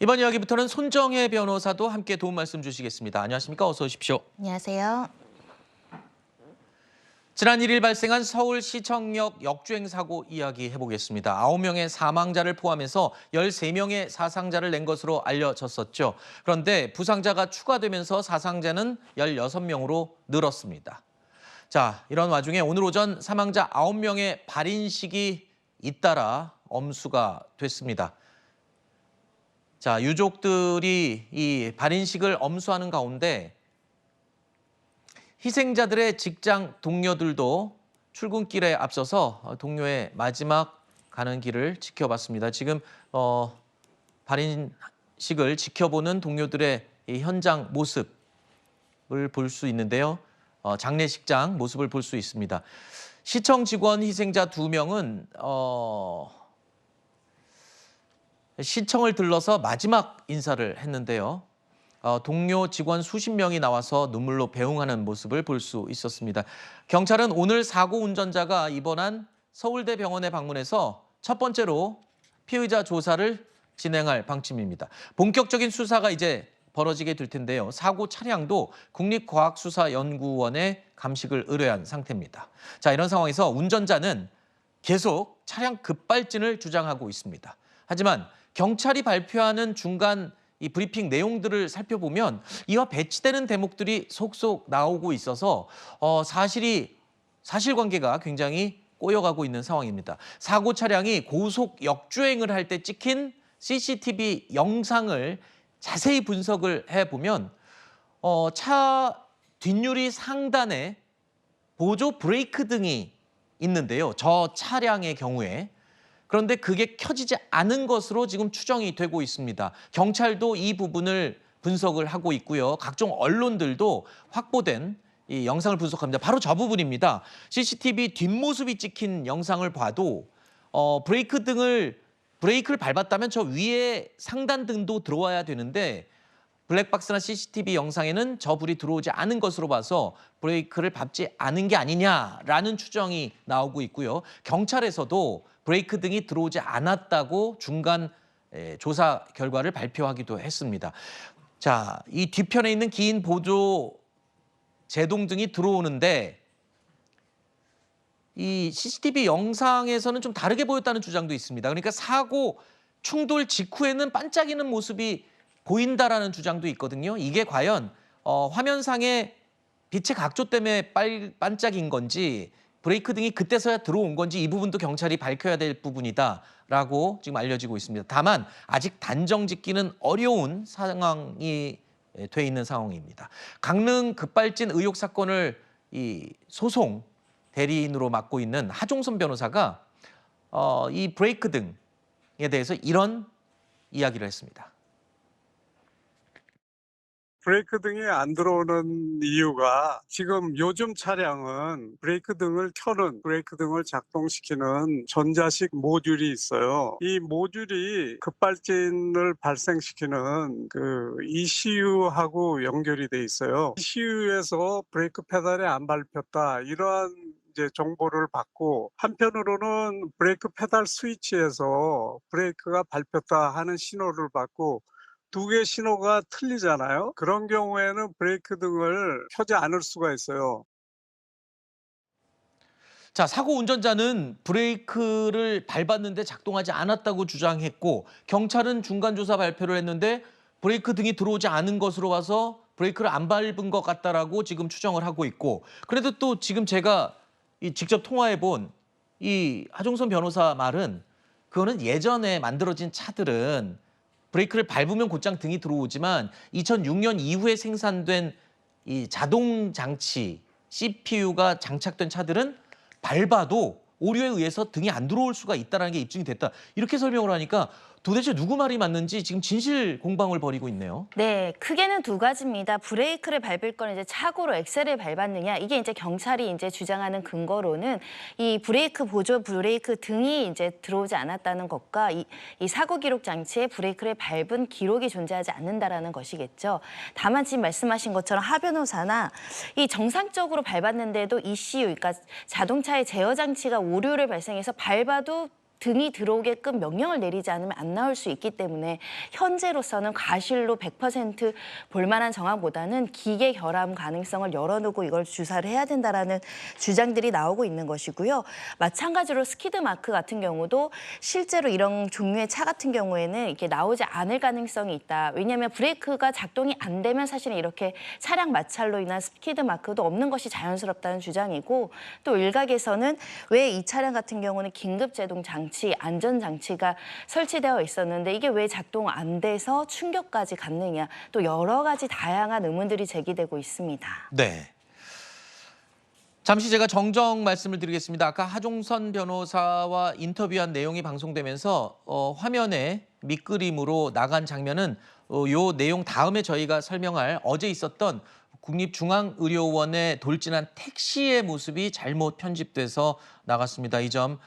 이번 이야기부터는 손정혜 변호사도 함께 도움 말씀 주시겠습니다. 안녕하십니까? 어서 오십시오. 안녕하세요. 지난 1일 발생한 서울시청역 역주행 사고 이야기 해보겠습니다. 9명의 사망자를 포함해서 13명의 사상자를 낸 것으로 알려졌었죠. 그런데 부상자가 추가되면서 사상자는 16명으로 늘었습니다. 자, 이런 와중에 오늘 오전 사망자 9명의 발인식이 잇따라 엄수가 됐습니다. 자, 유족들이 이 발인식을 엄수하는 가운데 희생자들의 직장 동료들도 출근길에 앞서서 동료의 마지막 가는 길을 지켜봤습니다. 지금 발인식을 지켜보는 동료들의 이 현장 모습을 볼 수 있는데요. 장례식장 모습을 볼 수 있습니다. 시청 직원 희생자 2명은 시청을 들러서 마지막 인사를 했는데요. 동료 직원 수십 명이 나와서 눈물로 배웅하는 모습을 볼 수 있었습니다. 경찰은 오늘 사고 운전자가 입원한 서울대 병원에 방문해서 첫 번째로 피의자 조사를 진행할 방침입니다. 본격적인 수사가 이제 벌어지게 될 텐데요. 사고 차량도 국립과학수사연구원에 감식을 의뢰한 상태입니다. 자, 이런 상황에서 운전자는 계속 차량 급발진을 주장하고 있습니다. 하지만 경찰이 발표하는 중간 이 브리핑 내용들을 살펴보면 이와 배치되는 대목들이 속속 나오고 있어서 사실관계가 굉장히 꼬여가고 있는 상황입니다. 사고 차량이 고속 역주행을 할 때 찍힌 CCTV 영상을 자세히 분석을 해보면 차 뒷유리 상단에 보조 브레이크 등이 있는데요. 저 차량의 경우에. 그런데 그게 켜지지 않은 것으로 지금 추정이 되고 있습니다. 경찰도 이 부분을 분석을 하고 있고요. 각종 언론들도 확보된 이 영상을 분석합니다. 바로 저 부분입니다. CCTV 뒷모습이 찍힌 영상을 봐도 브레이크를 밟았다면 저 위에 상단 등도 들어와야 되는데 블랙박스나 CCTV 영상에는 저 불이 들어오지 않은 것으로 봐서 브레이크를 밟지 않은 게 아니냐라는 추정이 나오고 있고요. 경찰에서도 브레이크 등이 들어오지 않았다고 중간 조사 결과를 발표하기도 했습니다. 자, 이 뒤편에 있는 긴 보조 제동등이 들어오는데 이 CCTV 영상에서는 좀 다르게 보였다는 주장도 있습니다. 그러니까 사고 충돌 직후에는 반짝이는 모습이 보인다라는 주장도 있거든요. 이게 과연 화면상의 빛의 각조 때문에 반짝인 건지 브레이크 등이 그때서야 들어온 건지 이 부분도 경찰이 밝혀야 될 부분이다라고 지금 알려지고 있습니다. 다만 아직 단정 짓기는 어려운 상황이 돼 있는 상황입니다. 강릉 급발진 의혹 사건을 이 소송 대리인으로 맡고 있는 하종선 변호사가 이 브레이크 등에 대해서 이런 이야기를 했습니다. 브레이크 등이 안 들어오는 이유가 지금 요즘 차량은 브레이크 등을 켜는 브레이크 등을 작동시키는 전자식 모듈이 있어요. 이 모듈이 급발진을 발생시키는 그 ECU하고 연결이 돼 있어요. ECU에서 브레이크 페달이 안 밟혔다 이러한 이제 정보를 받고 한편으로는 브레이크 페달 스위치에서 브레이크가 밟혔다 하는 신호를 받고 두 개의 신호가 틀리잖아요. 그런 경우에는 브레이크 등을 켜지 않을 수가 있어요. 자, 사고 운전자는 브레이크를 밟았는데 작동하지 않았다고 주장했고 경찰은 중간 조사 발표를 했는데 브레이크 등이 들어오지 않은 것으로 봐서 브레이크를 안 밟은 것 같다라고 지금 추정을 하고 있고 그래도 또 지금 제가 직접 통화해 본 이 하종선 변호사 말은 그거는 예전에 만들어진 차들은 브레이크를 밟으면 곧장 등이 들어오지만 2006년 이후에 생산된 이 자동 장치 CPU가 장착된 차들은 밟아도 오류에 의해서 등이 안 들어올 수가 있다는 게 입증이 됐다. 이렇게 설명을 하니까 도대체 누구 말이 맞는지 지금 진실 공방을 벌이고 있네요. 네, 크게는 두 가지입니다. 브레이크를 밟을 건 이제 착오로 엑셀을 밟았느냐, 이게 이제 경찰이 이제 주장하는 근거로는 이 브레이크 보조 브레이크 등이 이제 들어오지 않았다는 것과 이 사고 기록 장치에 브레이크를 밟은 기록이 존재하지 않는다라는 것이겠죠. 다만 지금 말씀하신 것처럼 하 변호사나 이 정상적으로 밟았는데도 ECU, 그러니까 자동차의 제어 장치가 오류를 발생해서 밟아도 등이 들어오게끔 명령을 내리지 않으면 안 나올 수 있기 때문에 현재로서는 과실로 100% 볼만한 정황보다는 기계 결함 가능성을 열어두고 이걸 주사를 해야 된다라는 주장들이 나오고 있는 것이고요. 마찬가지로 스키드 마크 같은 경우도 실제로 이런 종류의 차 같은 경우에는 이렇게 나오지 않을 가능성이 있다. 왜냐하면 브레이크가 작동이 안 되면 사실은 이렇게 차량 마찰로 인한 스키드 마크도 없는 것이 자연스럽다는 주장이고, 또 일각에서는 왜 이 차량 같은 경우는 긴급 제동 장치, 안전 장치가 설치되어 있었는데 이게 왜 작동 안 돼서 충격까지 갔느냐, 또 여러 가지 다양한 의문들이 제기되고 있습니다. 네. 잠시 제가 정정 말씀을 드리겠습니다. 아까 하종선 변호사와 인터뷰한 내용이 방송되면서 화면에 밑그림으로 나간 장면은 요 내용 다음에 저희가 설명할 어제 있었던 국립중앙의료원에 돌진한 택시의 모습이 잘못 편집돼서 나갔습니다. 이 점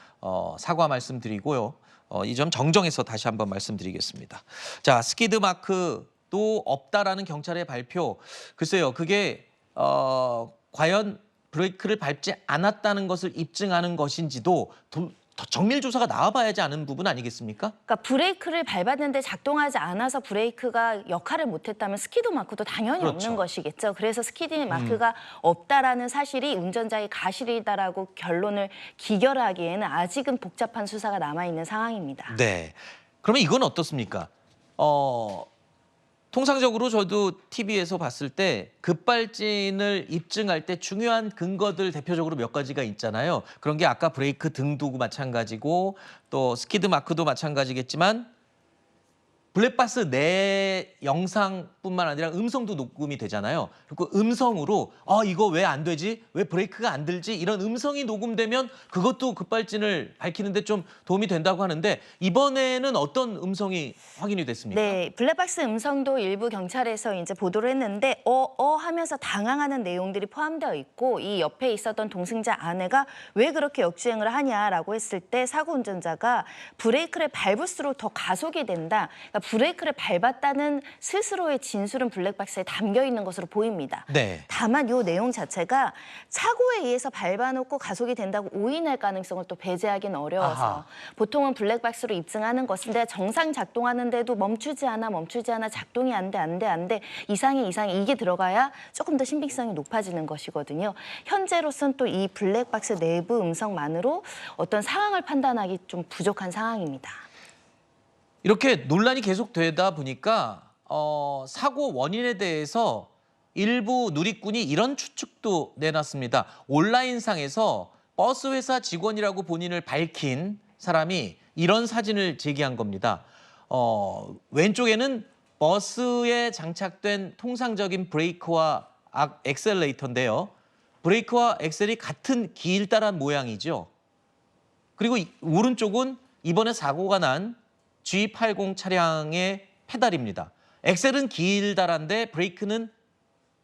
사과 말씀드리고요. 이 점 정정해서 다시 한번 말씀드리겠습니다. 자, 스키드 마크도 없다라는 경찰의 발표. 글쎄요, 그게 과연 브레이크를 밟지 않았다는 것을 입증하는 것인지도 더 정밀 조사가 나와봐야지 아는 부분 아니겠습니까? 그러니까 브레이크를 밟았는데 작동하지 않아서 브레이크가 역할을 못했다면 스키드 마크도 당연히 그렇죠. 없는 것이겠죠. 그래서 스키드 마크가 없다라는 사실이 운전자의 가실이다라고 결론을 기결하기에는 아직은 복잡한 수사가 남아있는 상황입니다. 네. 그러면 이건 어떻습니까? 통상적으로 저도 TV에서 봤을 때 급발진을 입증할 때 중요한 근거들 대표적으로 몇 가지가 있잖아요. 그런 게 아까 브레이크 등도 마찬가지고 또 스키드 마크도 마찬가지겠지만 블랙박스 내 영상뿐만 아니라 음성도 녹음이 되잖아요. 그리고 음성으로 이거 왜 안 되지? 왜 브레이크가 안 들지? 이런 음성이 녹음되면 그것도 급발진을 밝히는데 좀 도움이 된다고 하는데 이번에는 어떤 음성이 확인이 됐습니까? 네, 블랙박스 음성도 일부 경찰에서 이제 보도를 했는데 하면서 당황하는 내용들이 포함되어 있고, 이 옆에 있었던 동승자 아내가 왜 그렇게 역주행을 하냐라고 했을 때 사고 운전자가 브레이크를 밟을수록 더 가속이 된다. 그러니까 브레이크를 밟았다는 스스로의 진술은 블랙박스에 담겨 있는 것으로 보입니다. 네. 다만 이 내용 자체가 사고에 의해서 밟아놓고 가속이 된다고 오인할 가능성을 또 배제하기는 어려워서 아하. 보통은 블랙박스로 입증하는 것은 내가 정상 작동하는데도 멈추지 않아 작동이 안 돼 이상해 이게 들어가야 조금 더 신빙성이 높아지는 것이거든요. 현재로서는 또 이 블랙박스 내부 음성만으로 어떤 상황을 판단하기 좀 부족한 상황입니다. 이렇게 논란이 계속되다 보니까 사고 원인에 대해서 일부 누리꾼이 이런 추측도 내놨습니다. 온라인상에서 버스 회사 직원이라고 본인을 밝힌 사람이 이런 사진을 제기한 겁니다. 왼쪽에는 버스에 장착된 통상적인 브레이크와 엑셀레이터인데요. 브레이크와 엑셀이 같은 길다란 모양이죠. 그리고 오른쪽은 이번에 사고가 난 G80 차량의 페달입니다. 엑셀은 길다란데 브레이크는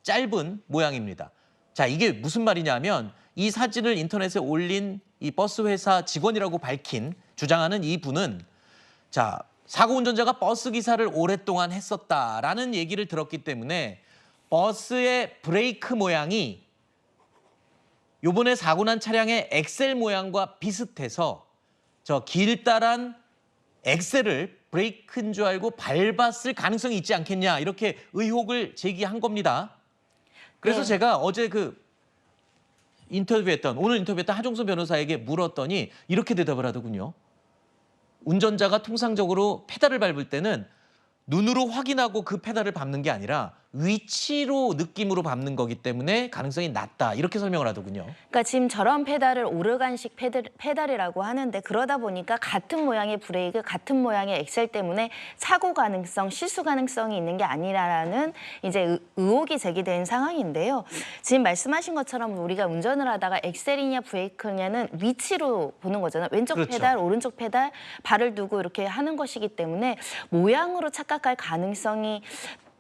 짧은 모양입니다. 자, 이게 무슨 말이냐면 이 사진을 인터넷에 올린 이 버스 회사 직원이라고 주장하는 이 분은 자, 사고 운전자가 버스 기사를 오랫동안 했었다라는 얘기를 들었기 때문에 버스의 브레이크 모양이 요번에 사고 난 차량의 엑셀 모양과 비슷해서 저 길다란 엑셀을 브레이크인 줄 알고 밟았을 가능성이 있지 않겠냐 이렇게 의혹을 제기한 겁니다. 그래서 네. 제가 어제 오늘 인터뷰했던 하종선 변호사에게 물었더니 이렇게 대답을 하더군요. 운전자가 통상적으로 페달을 밟을 때는 눈으로 확인하고 그 페달을 밟는 게 아니라 위치로 느낌으로 밟는 거기 때문에 가능성이 낮다 이렇게 설명을 하더군요. 그러니까 지금 저런 페달을 오르간식 페달이라고 하는데, 그러다 보니까 같은 모양의 브레이크, 같은 모양의 엑셀 때문에 사고 가능성, 실수 가능성이 있는 게 아니라는 이제 의혹이 제기된 상황인데요. 지금 말씀하신 것처럼 우리가 운전을 하다가 엑셀이냐 브레이크냐는 위치로 보는 거잖아요. 왼쪽 그렇죠. 페달, 오른쪽 페달, 발을 두고 이렇게 하는 것이기 때문에 모양으로 착각할 가능성이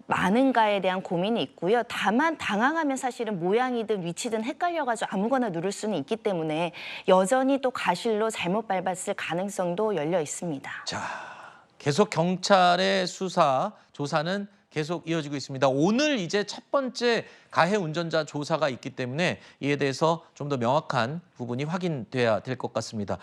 많은가에 대한 고민이 있고요. 다만 당황하면 사실은 모양이든 위치든 헷갈려가지고 아무거나 누를 수는 있기 때문에 여전히 또 가실로 잘못 밟았을 가능성도 열려 있습니다. 자, 계속 경찰의 수사, 조사는 계속 이어지고 있습니다. 오늘 이제 첫 번째 가해 운전자 조사가 있기 때문에 이에 대해서 좀 더 명확한 부분이 확인돼야 될 것 같습니다.